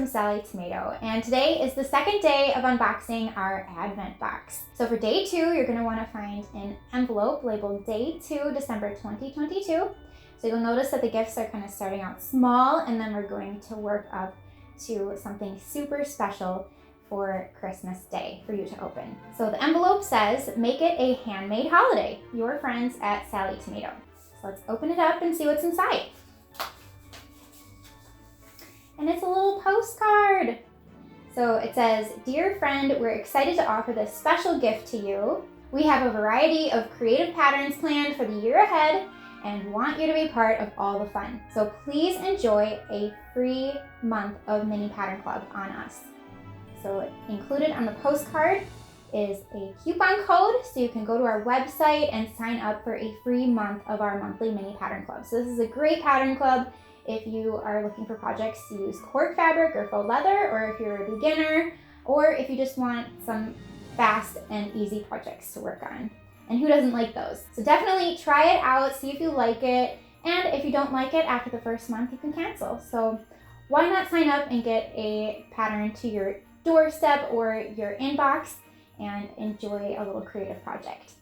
from Sallie Tomato, and today is the second day of unboxing our Advent box. So for day 2, you're going to want to find an envelope labeled Day 2, December 2022. So you'll notice that the gifts are kind of starting out small, and then we're going to work up to something super special for Christmas Day for you to open. So the envelope says, "Make it a handmade holiday. Your friends at Sallie Tomato." So let's open it up and see what's inside. And it's a little postcard. So it says, "Dear friend, we're excited to offer this special gift to you. We have a variety of creative patterns planned for the year ahead and want you to be part of all the fun. So please enjoy a free month of Mini Pattern Club on us." So included on the postcard is a coupon code, so you can go to our website and sign up for a free month of our monthly Mini Pattern Club. So this is a great pattern club if you are looking for projects to use cork fabric or faux leather, or if you're a beginner, or if you just want some fast and easy projects to work on. And who doesn't like those? So definitely try it out, see if you like it, and if you don't like it after the first month, you can cancel. So why not sign up and get a pattern to your doorstep or your inbox and enjoy a little creative project.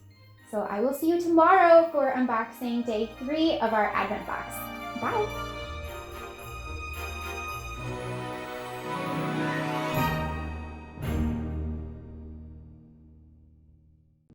So I will see you tomorrow for unboxing day 3 of our Advent box. Bye.